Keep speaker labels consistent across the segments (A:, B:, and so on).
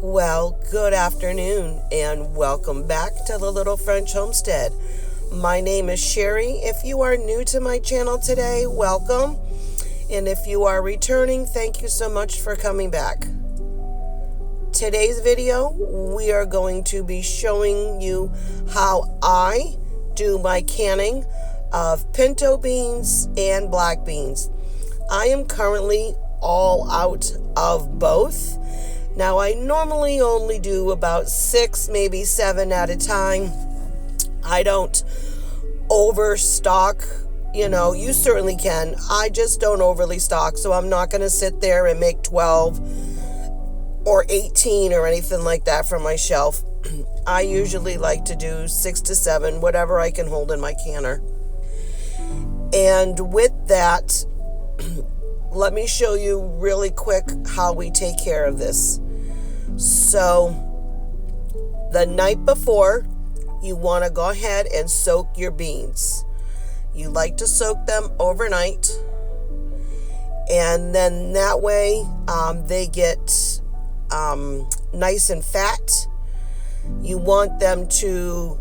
A: Well, good afternoon and welcome back to the Little French Homestead. My name is Sherry. If you are new to my channel today, welcome. And if you are returning, thank you so much for coming back. Today's video, we are going to be showing you how I do my canning of pinto beans and black beans. I am currently all out of both. Now, I normally only do about 6, maybe 7 at a time. I don't overstock. You certainly can. I just don't overly stock, so I'm not going to sit there and make 12 or 18 or anything like that from my shelf. I usually like to do 6 to 7, whatever I can hold in my canner. And with that, let me show you really quick how we take care of this. So, the night before, you want to go ahead and soak your beans. You like to soak them overnight, and then that way they get nice and fat. You want them to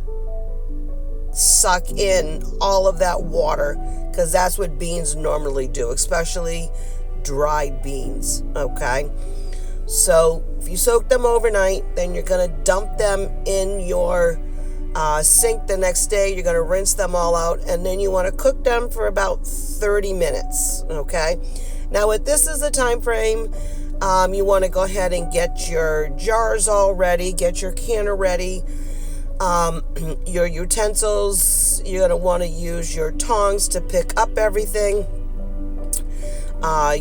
A: suck in all of that water, because that's what beans normally do, especially dried beans, okay? So if you soak them overnight, then you're going to dump them in your sink the next day. You're going to rinse them all out, and then you want to cook them for about 30 minutes, okay? Now, if this is the time frame, you want to go ahead and get your jars all ready, get your canner ready, your utensils. You're going to want to use your tongs to pick up everything,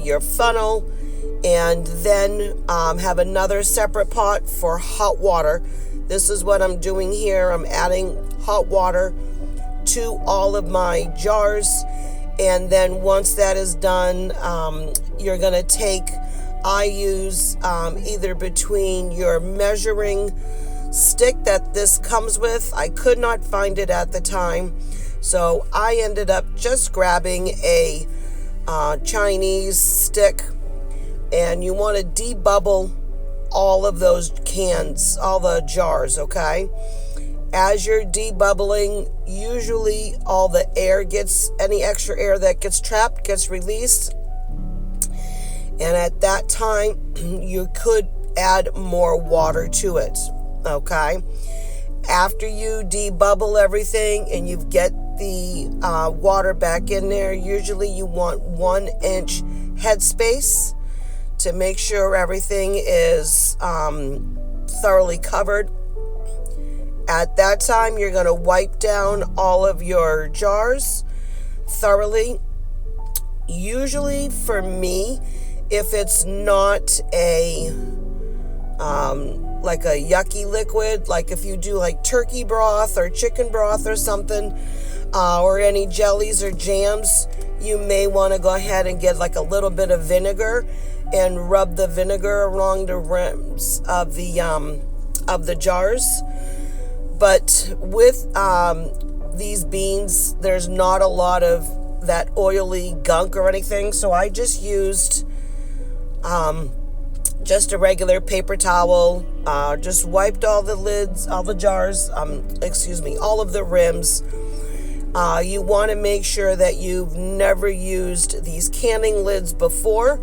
A: your funnel, and then have another separate pot for hot water. This is what I'm doing here. I'm adding hot water to all of my jars, and then once that is done, you're going to take, I use either between your measuring stick that this comes with. I could not find it at the time, so I ended up just grabbing a Chinese stick. And you want to debubble all of those cans, all the jars, okay? As you're debubbling, usually all the air any extra air that gets trapped gets released. And at that time, you could add more water to it, okay? After you debubble everything and you get the water back in there, usually you want 1 inch headspace to make sure everything is thoroughly covered. At that time, you're going to wipe down all of your jars thoroughly. Usually for me, if it's not a like a yucky liquid, like if you do like turkey broth or chicken broth or something, or any jellies or jams, you may want to go ahead and get like a little bit of vinegar and rub the vinegar along the rims of the jars. But with these beans, there's not a lot of that oily gunk or anything, so I just used just a regular paper towel, just wiped all the lids, all the jars, all of the rims. You want to make sure that you've never used these canning lids before.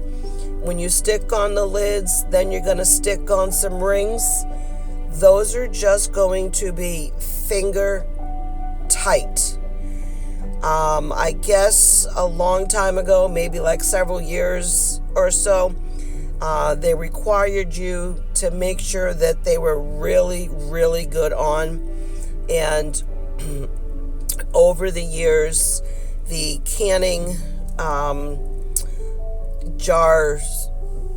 A: When you stick on the lids, then you're going to stick on some rings. Those are just going to be finger tight. I guess a long time ago, maybe like several years or so, they required you to make sure that they were really, really good on. And over the years, the canning jars,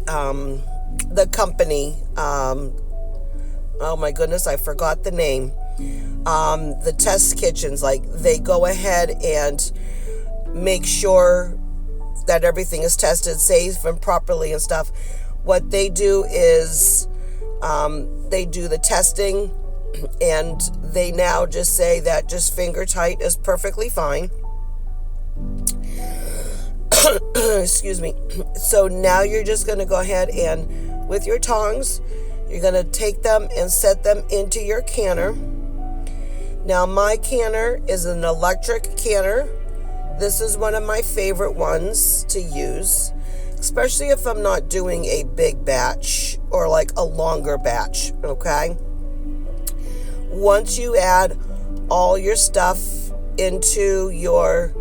A: the company, oh my goodness, I forgot the name, the test kitchens, like they go ahead and make sure that everything is tested safe and properly and stuff. What they do is they do the testing, and they now just say that just finger tight is perfectly fine. Excuse me. So now you're just going to go ahead and with your tongs, You're going to take them and set them into your canner. Now, my canner is an electric canner. This is one of my favorite ones to use, especially if I'm not doing a big batch or like a longer batch, okay? Once you add all your stuff into your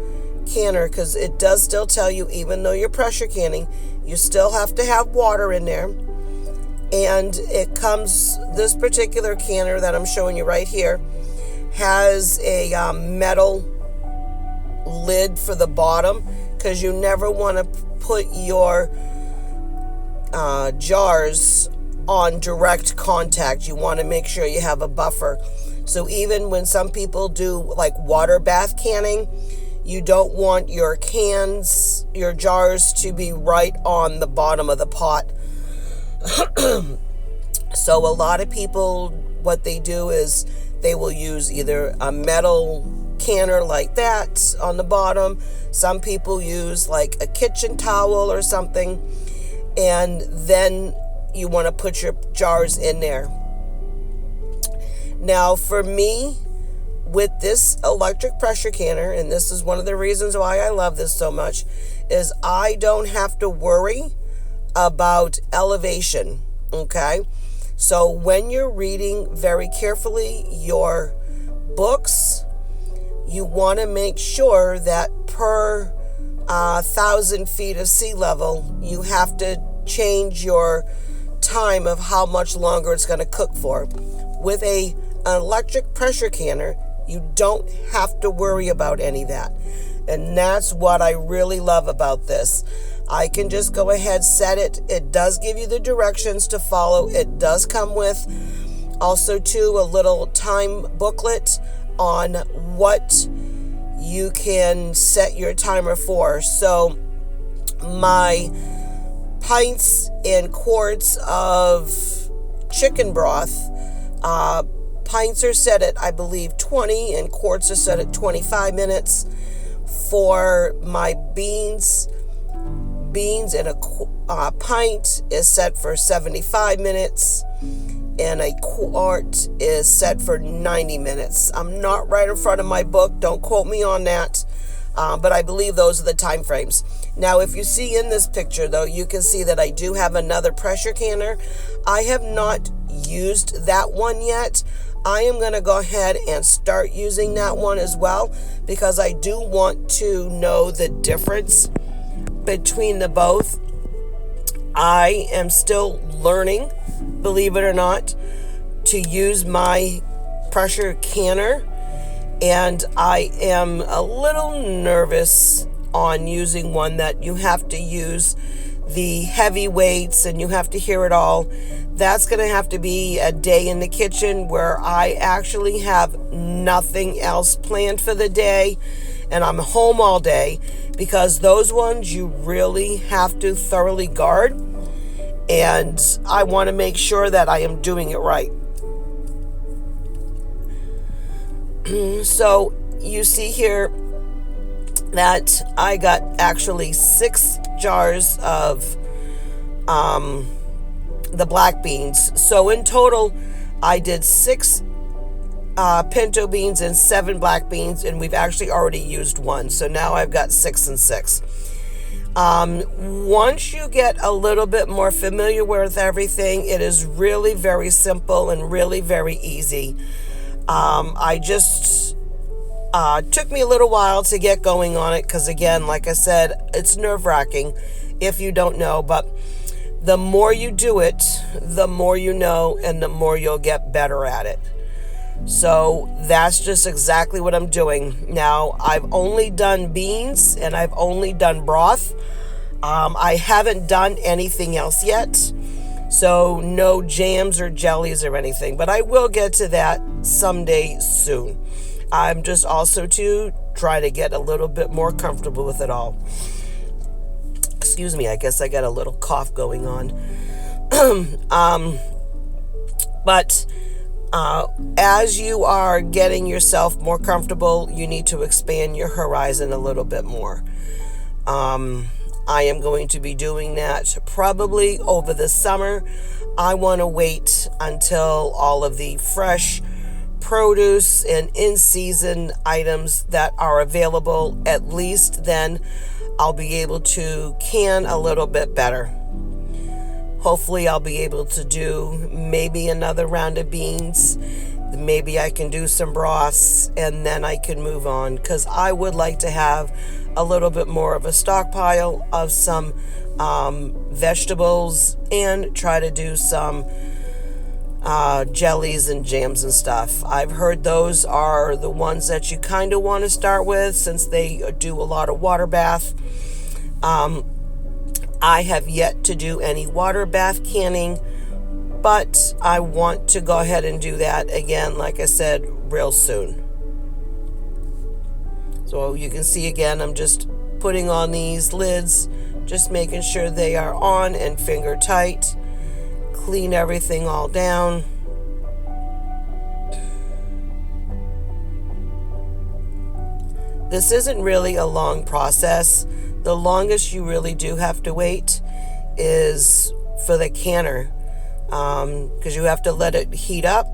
A: canner, because it does still tell you, even though you're pressure canning, you still have to have water in there. And it comes, this particular canner that I'm showing you right here has a metal lid for the bottom, because you never want to put your jars on direct contact. You want to make sure you have a buffer. So even when some people do like water bath canning, you don't want your cans, your jars to be right on the bottom of the pot. So a lot of people, what they do is they will use either a metal canner like that on the bottom. Some people use like a kitchen towel or something, and then you want to put your jars in there. Now for me, with this electric pressure canner, and this is one of the reasons why I love this so much, is I don't have to worry about elevation, okay? So when you're reading very carefully your books, you want to make sure that per 1,000 feet of sea level, you have to change your time of how much longer it's going to cook for. With an electric pressure canner, you don't have to worry about any of that. And that's what I really love about this. I can just go ahead, set it. It does give you the directions to follow. It does come with also too a little time booklet on what you can set your timer for. So my pints and quarts of chicken broth, pints are set at, I believe, 20, and quarts are set at 25 minutes. For my beans in a pint is set for 75 minutes, and a quart is set for 90 minutes. I'm not right in front of my book. Don't quote me on that. But I believe those are the time frames. Now, if you see in this picture, though, you can see that I do have another pressure canner. I have not used that one yet. I am going to go ahead and start using that one as well, because I do want to know the difference between the both. I am still learning, believe it or not, to use my pressure canner, and I am a little nervous on using one that you have to use the heavy weights and you have to hear it all. That's going to have to be a day in the kitchen where I actually have nothing else planned for the day and I'm home all day, because those ones you really have to thoroughly guard, and I want to make sure that I am doing it right. So you see here that I got actually 6 jars of the black beans. So in total, I did 6 pinto beans and 7 black beans, and we've actually already used 1. So now I've got 6 and 6. Once you get a little bit more familiar with everything, it is really very simple and really very easy. I just took me a little while to get going on it, because again, like I said, it's nerve-wracking if you don't know, but the more you do it, the more you know, and the more you'll get better at it. So that's just exactly what I'm doing. Now, I've only done beans and I've only done broth. I haven't done anything else yet. So no jams or jellies or anything, but I will get to that someday soon. I'm just also to try to get a little bit more comfortable with it all. Excuse me, I guess I got a little cough going on. But as you are getting yourself more comfortable, you need to expand your horizon a little bit more. I am going to be doing that probably over the summer. I want to wait until all of the fresh produce and in-season items that are available. At least then I'll be able to can a little bit better. Hopefully I'll be able to do maybe another round of beans. Maybe I can do some broths and then I can move on, because I would like to have a little bit more of a stockpile of some vegetables and try to do some jellies and jams and stuff. I've heard those are the ones that you kind of want to start with, since they do a lot of water bath. I have yet to do any water bath canning, but I want to go ahead and do that again, like I said, real soon. So you can see again, I'm just putting on these lids, just making sure they are on and finger tight. Clean everything all down. This isn't really a long process. The longest you really do have to wait is for the canner, because you have to let it heat up.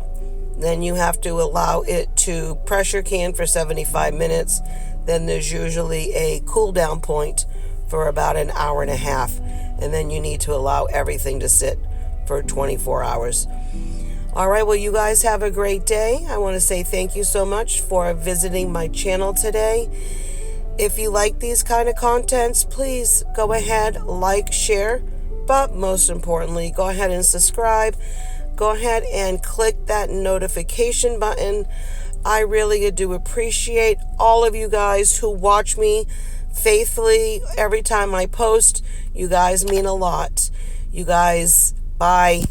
A: Then you have to allow it to pressure can for 75 minutes. Then there's usually a cool down point for about an hour and a half. And then you need to allow everything to sit for 24 hours. All right, well, you guys have a great day. I want to say thank you so much for visiting my channel today. If you like these kind of contents, please go ahead, like, share, but most importantly, go ahead and subscribe. Go ahead and click that notification button. I really do appreciate all of you guys who watch me faithfully every time I post. You guys mean a lot. You guys, bye.